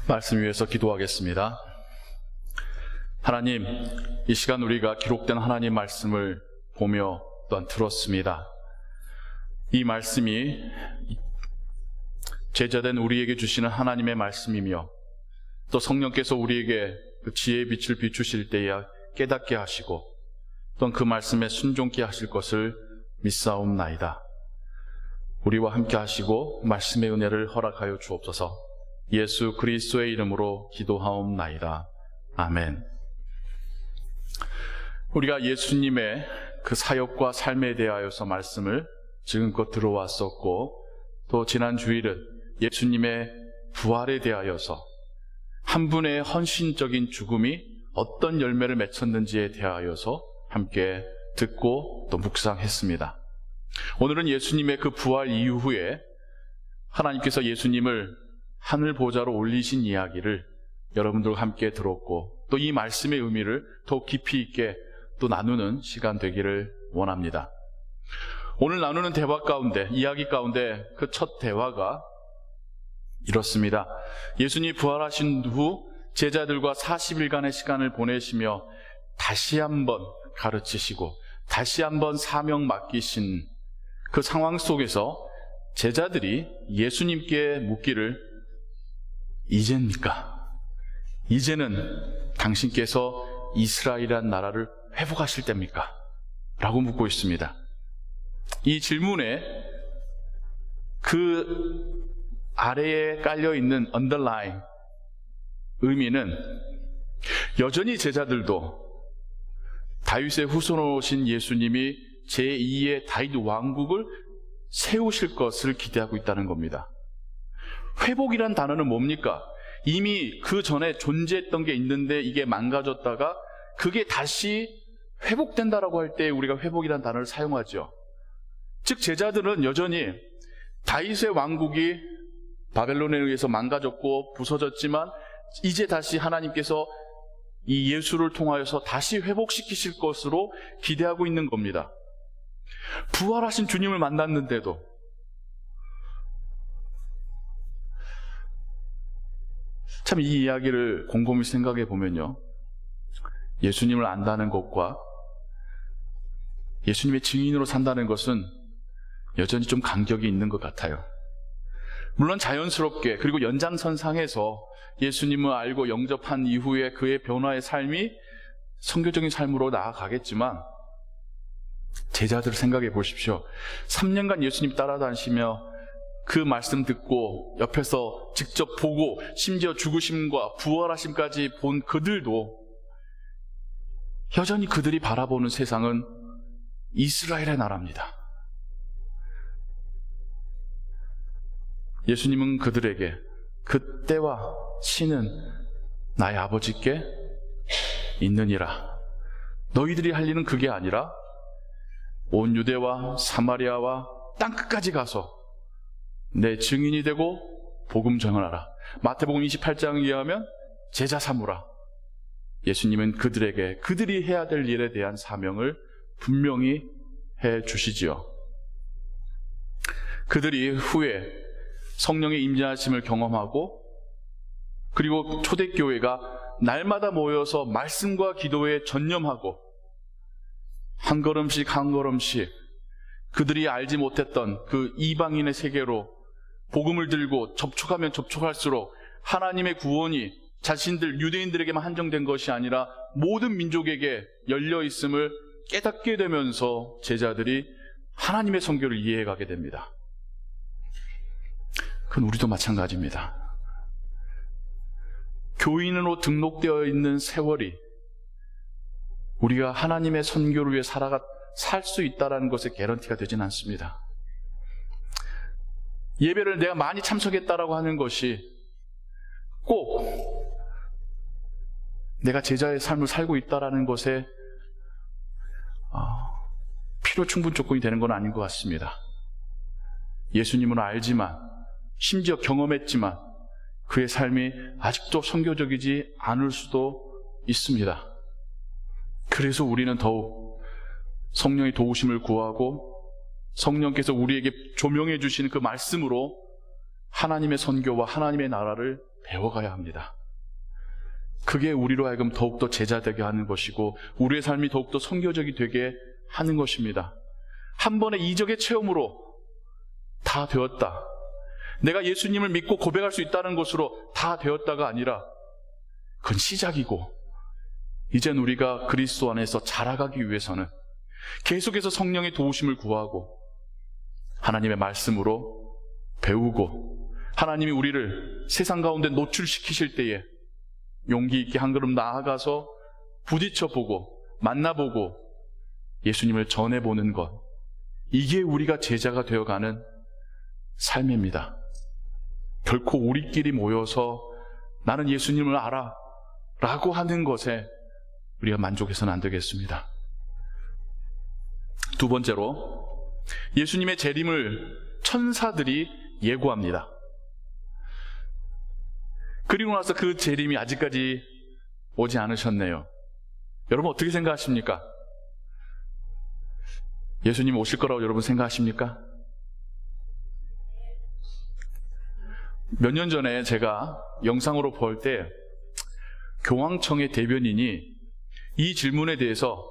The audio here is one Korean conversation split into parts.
말씀 위해서 기도하겠습니다. 하나님, 이 시간 우리가 기록된 하나님 말씀을 보며 또한 들었습니다. 이 말씀이 제자된 우리에게 주시는 하나님의 말씀이며 또 성령께서 우리에게 그 지혜의 빛을 비추실 때에 깨닫게 하시고 또한 그 말씀에 순종케 하실 것을 믿사옵나이다. 우리와 함께 하시고 말씀의 은혜를 허락하여 주옵소서. 예수 그리스도의 이름으로 기도하옵나이다. 아멘. 우리가 예수님의 그 사역과 삶에 대하여서 말씀을 지금껏 들어왔었고, 또 지난 주일은 예수님의 부활에 대하여서 한 분의 헌신적인 죽음이 어떤 열매를 맺혔는지에 대하여서 함께 듣고 또 묵상했습니다. 오늘은 예수님의 그 부활 이후에 하나님께서 예수님을 하늘 보좌로 올리신 이야기를 여러분들과 함께 들었고, 또 이 말씀의 의미를 더 깊이 있게 또 나누는 시간 되기를 원합니다. 오늘 나누는 대화 가운데, 이야기 가운데 그 첫 대화가 이렇습니다. 예수님이 부활하신 후 제자들과 40일간의 시간을 보내시며 다시 한번 가르치시고 다시 한번 사명 맡기신 그 상황 속에서 제자들이 예수님께 묻기를, 이제입니까? 이제는 당신께서 이스라엘이란 나라를 회복하실 때입니까? 라고 묻고 있습니다. 이 질문에 그 아래에 깔려있는 underline 의미는 여전히 제자들도 다윗의 후손오신 예수님이 제2의 다윗 왕국을 세우실 것을 기대하고 있다는 겁니다. 회복이란 단어는 뭡니까? 이미 그 전에 존재했던 게 있는데 이게 망가졌다가 그게 다시 회복된다라고 할 때 우리가 회복이란 단어를 사용하죠. 즉 제자들은 여전히 다윗의 왕국이 바벨론에 의해서 망가졌고 부서졌지만 이제 다시 하나님께서 이 예수를 통하여서 다시 회복시키실 것으로 기대하고 있는 겁니다. 부활하신 주님을 만났는데도 참 이 이야기를 곰곰이 생각해 보면요, 예수님을 안다는 것과 예수님의 증인으로 산다는 것은 여전히 좀 간격이 있는 것 같아요. 물론 자연스럽게 그리고 연장선상에서 예수님을 알고 영접한 이후에 그의 변화의 삶이 선교적인 삶으로 나아가겠지만, 제자들을 생각해 보십시오. 3년간 예수님 따라다니시며 그 말씀 듣고 옆에서 직접 보고 심지어 죽으심과 부활하심까지 본 그들도 여전히 그들이 바라보는 세상은 이스라엘의 나라입니다. 예수님은 그들에게 그 때와 신은 나의 아버지께 있느니라. 너희들이 할 일은 그게 아니라 온 유대와 사마리아와 땅끝까지 가서 내 증인이 되고 복음 전하라. 마태복음 28장에 의하면 제자 삼으라. 예수님은 그들에게 그들이 해야 될 일에 대한 사명을 분명히 해 주시지요. 그들이 후에 성령의 임재하심을 경험하고, 그리고 초대교회가 날마다 모여서 말씀과 기도에 전념하고 한 걸음씩 한 걸음씩 그들이 알지 못했던 그 이방인의 세계로 복음을 들고 접촉하면 접촉할수록 하나님의 구원이 자신들 유대인들에게만 한정된 것이 아니라 모든 민족에게 열려 있음을 깨닫게 되면서 제자들이 하나님의 선교를 이해해가게 됩니다. 그건 우리도 마찬가지입니다. 교인으로 등록되어 있는 세월이 우리가 하나님의 선교를 위해 살 수 있다는 것의 개런티가 되진 않습니다. 예배를 내가 많이 참석했다라고 하는 것이 꼭 내가 제자의 삶을 살고 있다라는 것에 필요 충분 조건이 되는 건 아닌 것 같습니다. 예수님은 알지만, 심지어 경험했지만 그의 삶이 아직도 선교적이지 않을 수도 있습니다. 그래서 우리는 더욱 성령의 도우심을 구하고 성령께서 우리에게 조명해 주시는 그 말씀으로 하나님의 선교와 하나님의 나라를 배워가야 합니다. 그게 우리로 하여금 더욱더 제자되게 하는 것이고 우리의 삶이 더욱더 선교적이 되게 하는 것입니다. 한 번의 이적의 체험으로 다 되었다, 내가 예수님을 믿고 고백할 수 있다는 것으로 다 되었다가 아니라 그건 시작이고, 이젠 우리가 그리스도 안에서 자라가기 위해서는 계속해서 성령의 도우심을 구하고 하나님의 말씀으로 배우고, 하나님이 우리를 세상 가운데 노출시키실 때에 용기 있게 한 걸음 나아가서 부딪혀보고 만나보고 예수님을 전해보는 것, 이게 우리가 제자가 되어가는 삶입니다. 결코 우리끼리 모여서 나는 예수님을 알아 라고 하는 것에 우리가 만족해서는 안 되겠습니다. 두 번째로, 예수님의 재림을 천사들이 예고합니다. 그리고 나서 그 재림이 아직까지 오지 않으셨네요. 여러분 어떻게 생각하십니까? 예수님 오실 거라고 여러분 생각하십니까? 몇 년 전에 제가 영상으로 볼 때 교황청의 대변인이 이 질문에 대해서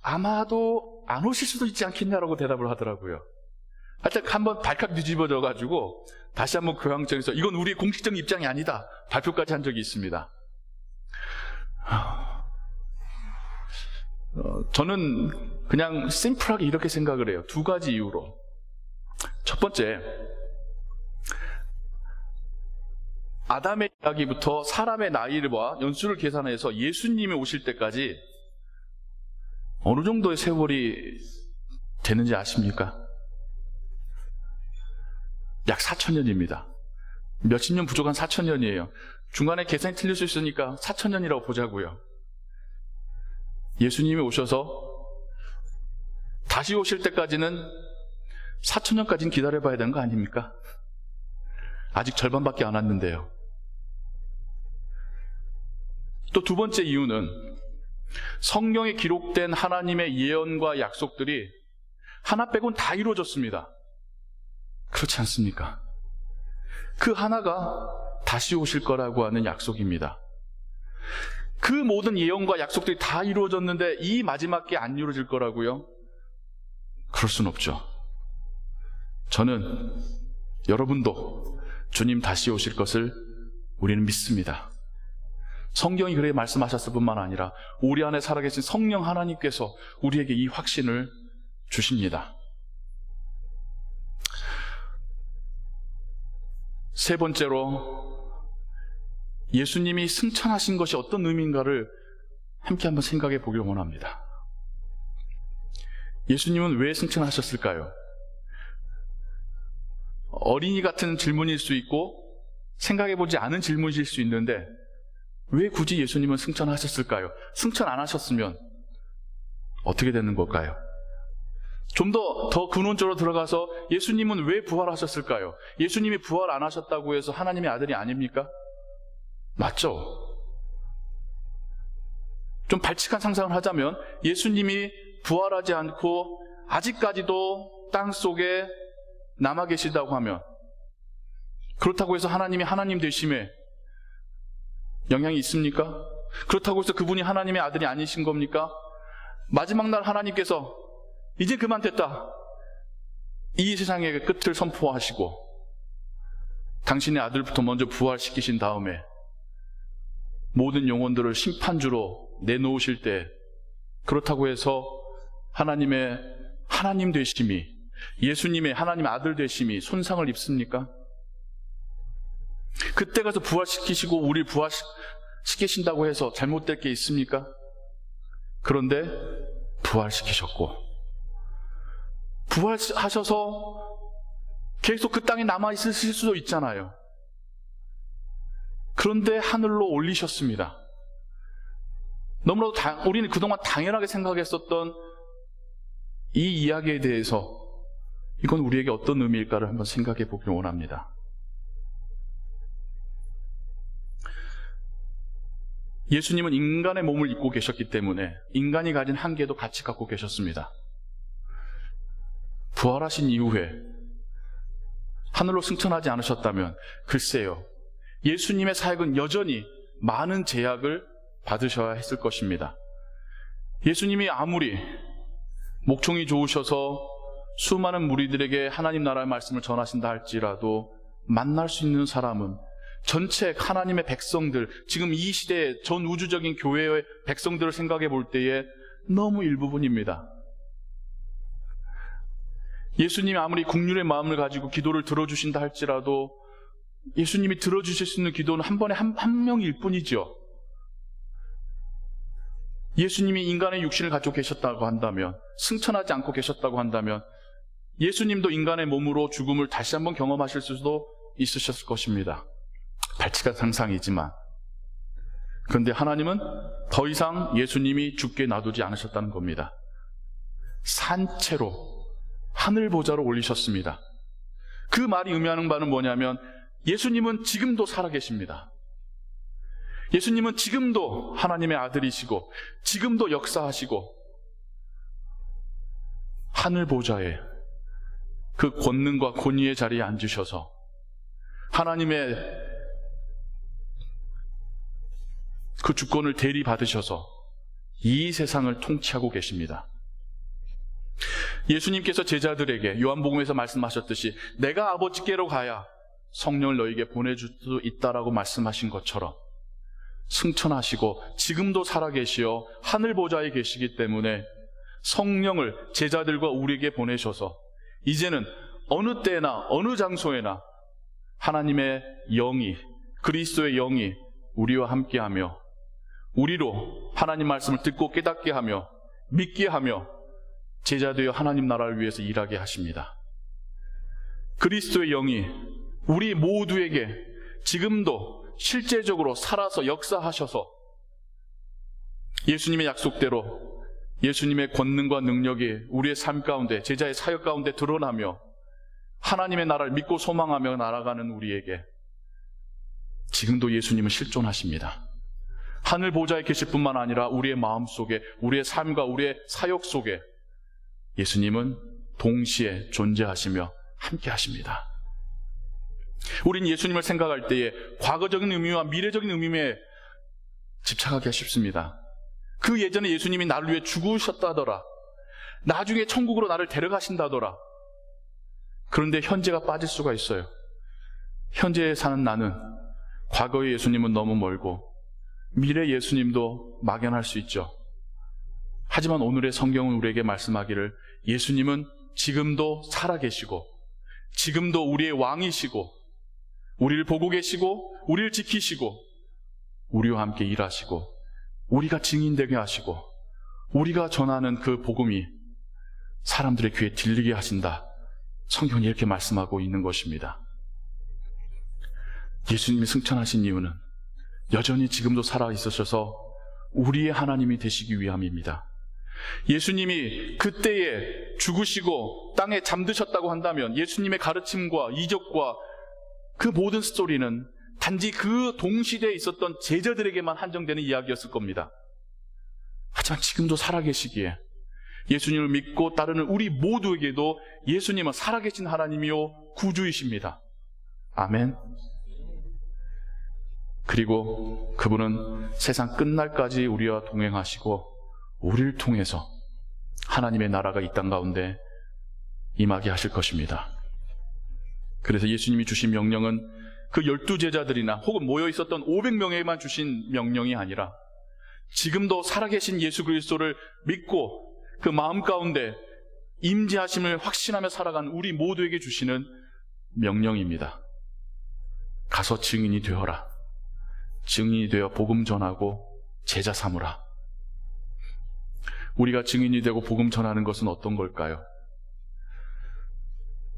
아마도 안 오실 수도 있지 않겠냐라고 대답을 하더라고요. 하여튼 한번 발칵 뒤집어져가지고 다시 한번 교황청에서 이건 우리의 공식적인 입장이 아니다 발표까지 한 적이 있습니다. 저는 그냥 심플하게 이렇게 생각을 해요. 두 가지 이유로. 첫 번째, 아담의 이야기부터 사람의 나이와 연수를 계산해서 예수님이 오실 때까지 어느 정도의 세월이 되는지 아십니까? 약 4,000년입니다. 몇십 년 부족한 4,000년이에요. 중간에 계산이 틀릴 수 있으니까 4,000년이라고 보자고요. 예수님이 오셔서 다시 오실 때까지는 4,000년까지는 기다려봐야 되는 거 아닙니까? 아직 절반밖에 안 왔는데요. 또 두 번째 이유는 성경에 기록된 하나님의 예언과 약속들이 하나 빼고는 다 이루어졌습니다. 그렇지 않습니까? 그 하나가 다시 오실 거라고 하는 약속입니다. 그 모든 예언과 약속들이 다 이루어졌는데 이 마지막 게 안 이루어질 거라고요? 그럴 순 없죠. 저는 여러분도 주님 다시 오실 것을 우리는 믿습니다. 성경이 그렇게 말씀하셨을 뿐만 아니라 우리 안에 살아계신 성령 하나님께서 우리에게 이 확신을 주십니다. 세 번째로, 예수님이 승천하신 것이 어떤 의미인가를 함께 한번 생각해 보길 원합니다. 예수님은 왜 승천하셨을까요? 어린이 같은 질문일 수 있고 생각해 보지 않은 질문일 수 있는데 왜 굳이 예수님은 승천하셨을까요? 승천 안 하셨으면 어떻게 되는 걸까요? 좀 더 근원적으로 들어가서 예수님은 왜 부활하셨을까요? 예수님이 부활 안 하셨다고 해서 하나님의 아들이 아닙니까? 맞죠? 좀 발칙한 상상을 하자면 예수님이 부활하지 않고 아직까지도 땅 속에 남아 계시다고 하면, 그렇다고 해서 하나님이 하나님 되심에 영향이 있습니까? 그렇다고 해서 그분이 하나님의 아들이 아니신 겁니까? 마지막 날 하나님께서 이제 그만 됐다, 이 세상의 끝을 선포하시고 당신의 아들부터 먼저 부활시키신 다음에 모든 영혼들을 심판주로 내놓으실 때, 그렇다고 해서 하나님의 하나님 되심이, 예수님의 하나님 아들 되심이 손상을 입습니까? 그때 가서 부활시키시고 우리 부활시키신다고 해서 잘못될 게 있습니까? 그런데 부활시키셨고, 부활하셔서 계속 그 땅에 남아있을 수도 있잖아요. 그런데 하늘로 올리셨습니다. 너무나도 우리는 그동안 당연하게 생각했었던 이 이야기에 대해서 이건 우리에게 어떤 의미일까를 한번 생각해 보길 원합니다. 예수님은 인간의 몸을 입고 계셨기 때문에 인간이 가진 한계도 같이 갖고 계셨습니다. 부활하신 이후에 하늘로 승천하지 않으셨다면 글쎄요, 예수님의 사역은 여전히 많은 제약을 받으셔야 했을 것입니다. 예수님이 아무리 목청이 좋으셔서 수많은 무리들에게 하나님 나라의 말씀을 전하신다 할지라도 만날 수 있는 사람은 전체 하나님의 백성들, 지금 이 시대의 전 우주적인 교회의 백성들을 생각해 볼 때에 너무 일부분입니다. 예수님이 아무리 국률의 마음을 가지고 기도를 들어주신다 할지라도 예수님이 들어주실 수 있는 기도는 한 번에 한 명일 뿐이죠. 예수님이 인간의 육신을 가지고 계셨다고 한다면, 승천하지 않고 계셨다고 한다면 예수님도 인간의 몸으로 죽음을 다시 한번 경험하실 수도 있으셨을 것입니다. 발칙한 상상이지만, 그런데 하나님은 더 이상 예수님이 죽게 놔두지 않으셨다는 겁니다. 산채로 하늘 보좌로 올리셨습니다. 그 말이 의미하는 바는 뭐냐면 예수님은 지금도 살아계십니다. 예수님은 지금도 하나님의 아들이시고 지금도 역사하시고 하늘 보좌에 그 권능과 권위의 자리에 앉으셔서 하나님의 그 주권을 대리받으셔서 이 세상을 통치하고 계십니다. 예수님께서 제자들에게 요한복음에서 말씀하셨듯이 내가 아버지께로 가야 성령을 너에게 보내줄 수 있다라고 말씀하신 것처럼 승천하시고 지금도 살아계시어 하늘 보좌에 계시기 때문에 성령을 제자들과 우리에게 보내셔서 이제는 어느 때나 어느 장소에나 하나님의 영이, 그리스도의 영이 우리와 함께하며 우리로 하나님 말씀을 듣고 깨닫게 하며 믿게 하며 제자되어 하나님 나라를 위해서 일하게 하십니다. 그리스도의 영이 우리 모두에게 지금도 실제적으로 살아서 역사하셔서 예수님의 약속대로 예수님의 권능과 능력이 우리의 삶 가운데, 제자의 사역 가운데 드러나며 하나님의 나라를 믿고 소망하며 날아가는 우리에게 지금도 예수님은 실존하십니다. 하늘 보좌에 계실 뿐만 아니라 우리의 마음 속에, 우리의 삶과 우리의 사역 속에 예수님은 동시에 존재하시며 함께 하십니다. 우린 예수님을 생각할 때에 과거적인 의미와 미래적인 의미에 집착하기가 쉽습니다. 그 예전에 예수님이 나를 위해 죽으셨다더라, 나중에 천국으로 나를 데려가신다더라. 그런데 현재가 빠질 수가 있어요. 현재에 사는 나는 과거의 예수님은 너무 멀고 미래 예수님도 막연할 수 있죠. 하지만 오늘의 성경은 우리에게 말씀하기를 예수님은 지금도 살아계시고 지금도 우리의 왕이시고 우리를 보고 계시고 우리를 지키시고 우리와 함께 일하시고 우리가 증인되게 하시고 우리가 전하는 그 복음이 사람들의 귀에 들리게 하신다. 성경이 이렇게 말씀하고 있는 것입니다. 예수님이 승천하신 이유는 여전히 지금도 살아있으셔서 우리의 하나님이 되시기 위함입니다. 예수님이 그때에 죽으시고 땅에 잠드셨다고 한다면 예수님의 가르침과 이적과 그 모든 스토리는 단지 그 동시대에 있었던 제자들에게만 한정되는 이야기였을 겁니다. 하지만 지금도 살아계시기에 예수님을 믿고 따르는 우리 모두에게도 예수님은 살아계신 하나님이요 구주이십니다. 아멘. 그리고 그분은 세상 끝날까지 우리와 동행하시고 우리를 통해서 하나님의 나라가 이 땅 가운데 임하게 하실 것입니다. 그래서 예수님이 주신 명령은 그 12제자들이나 혹은 모여 있었던 500명에게만 주신 명령이 아니라 지금도 살아계신 예수 그리스도를 믿고 그 마음 가운데 임재하심을 확신하며 살아가는 우리 모두에게 주시는 명령입니다. 가서 증인이 되어라. 증인이 되어 복음 전하고 제자 삼으라. 우리가 증인이 되고 복음 전하는 것은 어떤 걸까요?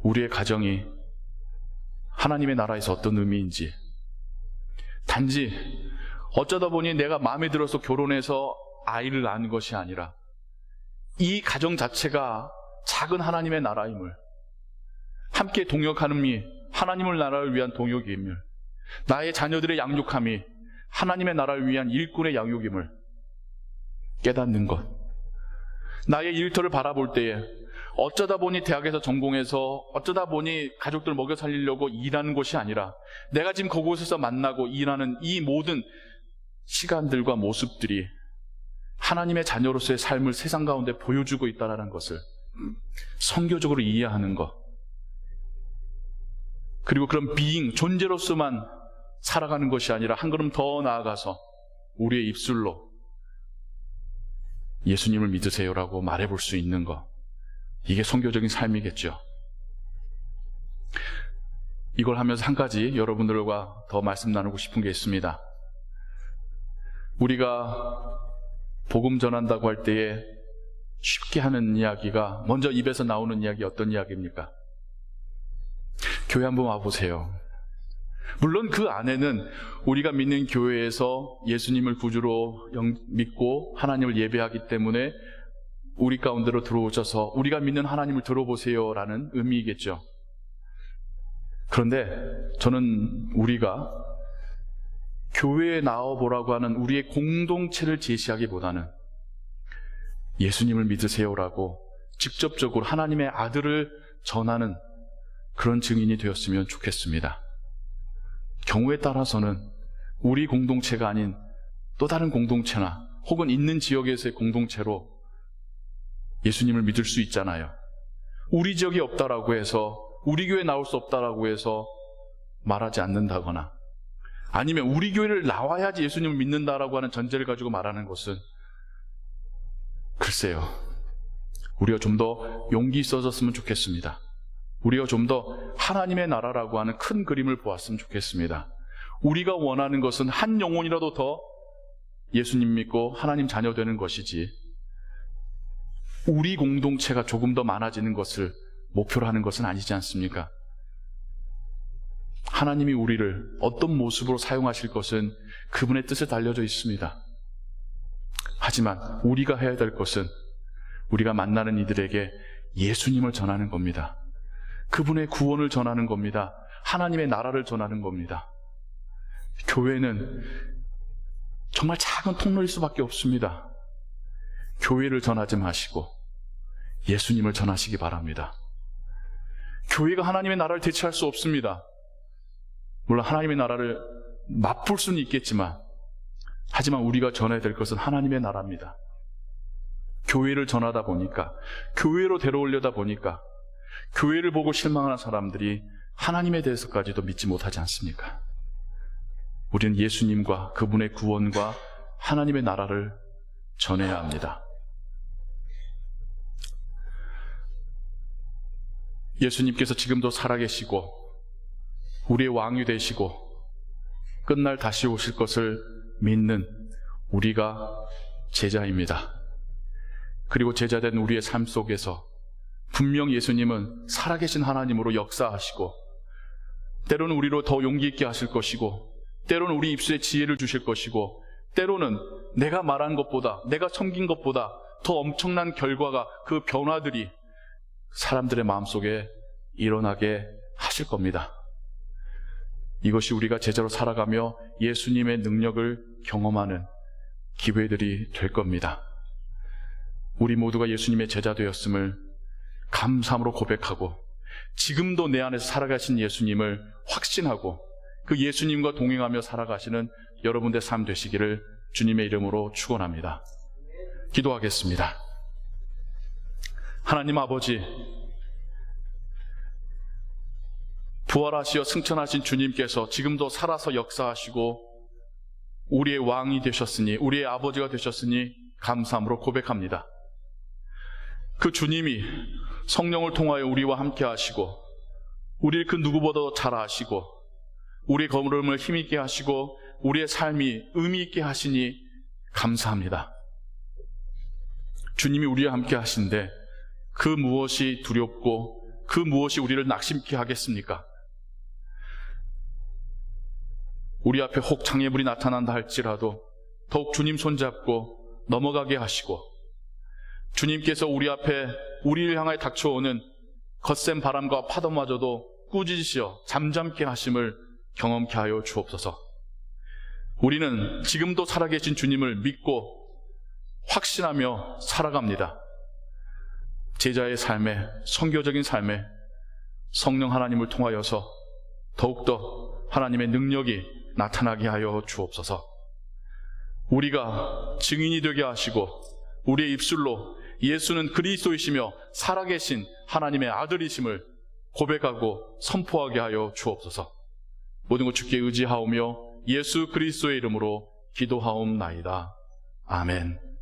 우리의 가정이 하나님의 나라에서 어떤 의미인지, 단지 어쩌다 보니 내가 마음에 들어서 결혼해서 아이를 낳은 것이 아니라 이 가정 자체가 작은 하나님의 나라임을, 함께 동역함이 하나님의 나라를 위한 동역임을, 나의 자녀들의 양육함이 하나님의 나라를 위한 일꾼의 양육임을 깨닫는 것, 나의 일터를 바라볼 때에 어쩌다 보니 대학에서 전공해서 어쩌다 보니 가족들 먹여 살리려고 일하는 곳이 아니라 내가 지금 그곳에서 만나고 일하는 이 모든 시간들과 모습들이 하나님의 자녀로서의 삶을 세상 가운데 보여주고 있다는 것을 선교적으로 이해하는 것, 그리고 그런 존재로서만 살아가는 것이 아니라 한 걸음 더 나아가서 우리의 입술로 예수님을 믿으세요라고 말해볼 수 있는 것, 이게 선교적인 삶이겠죠. 이걸 하면서 한 가지 여러분들과 더 말씀 나누고 싶은 게 있습니다. 우리가 복음 전한다고 할 때에 쉽게 하는 이야기가, 먼저 입에서 나오는 이야기 어떤 이야기입니까? 교회 한번 와보세요. 물론 그 안에는 우리가 믿는 교회에서 예수님을 구주로 믿고 하나님을 예배하기 때문에 우리 가운데로 들어오셔서 우리가 믿는 하나님을 들어보세요라는 의미이겠죠. 그런데 저는 우리가 교회에 나와보라고 하는 우리의 공동체를 제시하기보다는 예수님을 믿으세요라고 직접적으로 하나님의 아들을 전하는 그런 증인이 되었으면 좋겠습니다. 경우에 따라서는 우리 공동체가 아닌 또 다른 공동체나 혹은 있는 지역에서의 공동체로 예수님을 믿을 수 있잖아요. 우리 지역이 없다라고 해서, 우리 교회에 나올 수 없다라고 해서 말하지 않는다거나, 아니면 우리 교회를 나와야지 예수님을 믿는다라고 하는 전제를 가지고 말하는 것은, 글쎄요, 우리가 좀 더 용기 있어졌으면 좋겠습니다. 우리가 좀 더 하나님의 나라라고 하는 큰 그림을 보았으면 좋겠습니다. 우리가 원하는 것은 한 영혼이라도 더 예수님 믿고 하나님 자녀 되는 것이지, 우리 공동체가 조금 더 많아지는 것을 목표로 하는 것은 아니지 않습니까? 하나님이 우리를 어떤 모습으로 사용하실 것은 그분의 뜻에 달려져 있습니다. 하지만 우리가 해야 될 것은 우리가 만나는 이들에게 예수님을 전하는 겁니다. 그분의 구원을 전하는 겁니다. 하나님의 나라를 전하는 겁니다. 교회는 정말 작은 통로일 수밖에 없습니다. 교회를 전하지 마시고 예수님을 전하시기 바랍니다. 교회가 하나님의 나라를 대체할 수 없습니다. 물론 하나님의 나라를 맛볼 수는 있겠지만, 하지만 우리가 전해야 될 것은 하나님의 나라입니다. 교회를 전하다 보니까, 교회로 데려오려다 보니까 교회를 보고 실망하는 사람들이 하나님에 대해서까지도 믿지 못하지 않습니까? 우리는 예수님과 그분의 구원과 하나님의 나라를 전해야 합니다. 예수님께서 지금도 살아계시고 우리의 왕이 되시고 끝날 다시 오실 것을 믿는 우리가 제자입니다. 그리고 제자된 우리의 삶 속에서 분명 예수님은 살아계신 하나님으로 역사하시고, 때로는 우리로 더 용기 있게 하실 것이고, 때로는 우리 입술에 지혜를 주실 것이고, 때로는 내가 말한 것보다, 내가 섬긴 것보다 더 엄청난 결과가, 그 변화들이 사람들의 마음속에 일어나게 하실 겁니다. 이것이 우리가 제자로 살아가며 예수님의 능력을 경험하는 기회들이 될 겁니다. 우리 모두가 예수님의 제자 되었음을 감사함으로 고백하고, 지금도 내 안에서 살아가신 예수님을 확신하고 그 예수님과 동행하며 살아가시는 여러분의 삶 되시기를 주님의 이름으로 축원합니다. 기도하겠습니다. 하나님 아버지, 부활하시어 승천하신 주님께서 지금도 살아서 역사하시고 우리의 왕이 되셨으니, 우리의 아버지가 되셨으니 감사함으로 고백합니다. 그 주님이 성령을 통하여 우리와 함께 하시고 우리를 그 누구보다도 잘 아시고 우리의 걸음을 힘있게 하시고 우리의 삶이 의미 있게 하시니 감사합니다. 주님이 우리와 함께 하신데 그 무엇이 두렵고 그 무엇이 우리를 낙심케 하겠습니까? 우리 앞에 혹 장애물이 나타난다 할지라도 더욱 주님 손잡고 넘어가게 하시고, 주님께서 우리 앞에 우리를 향하여 닥쳐오는 거센 바람과 파도마저도 꾸짖으시어 잠잠케 하심을 경험케 하여 주옵소서. 우리는 지금도 살아계신 주님을 믿고 확신하며 살아갑니다. 제자의 삶에, 선교적인 삶에 성령 하나님을 통하여서 더욱더 하나님의 능력이 나타나게 하여 주옵소서. 우리가 증인이 되게 하시고 우리의 입술로 예수는 그리스도이시며 살아계신 하나님의 아들이심을 고백하고 선포하게 하여 주옵소서. 모든 것 주께 의지하오며 예수 그리스도의 이름으로 기도하옵나이다. 아멘.